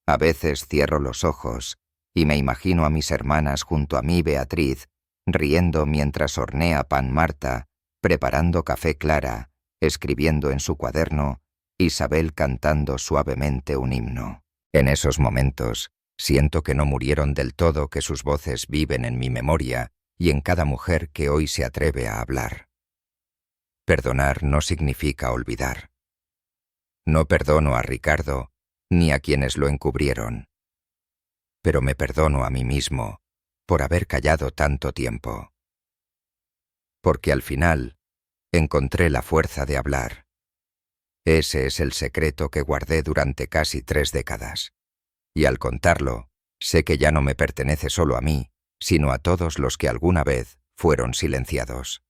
A veces cierro los ojos y me imagino a mis hermanas junto a mí, Beatriz, riendo mientras hornea pan Marta, preparando café Clara, escribiendo en su cuaderno, Isabel cantando suavemente un himno. En esos momentos, siento que no murieron del todo, que sus voces viven en mi memoria y en cada mujer que hoy se atreve a hablar. Perdonar no significa olvidar. No perdono a Ricardo ni a quienes lo encubrieron. Pero me perdono a mí mismo por haber callado tanto tiempo. Porque al final encontré la fuerza de hablar. Ese es el secreto que guardé durante casi 3 décadas. Y al contarlo, sé que ya no me pertenece solo a mí, sino a todos los que alguna vez fueron silenciados.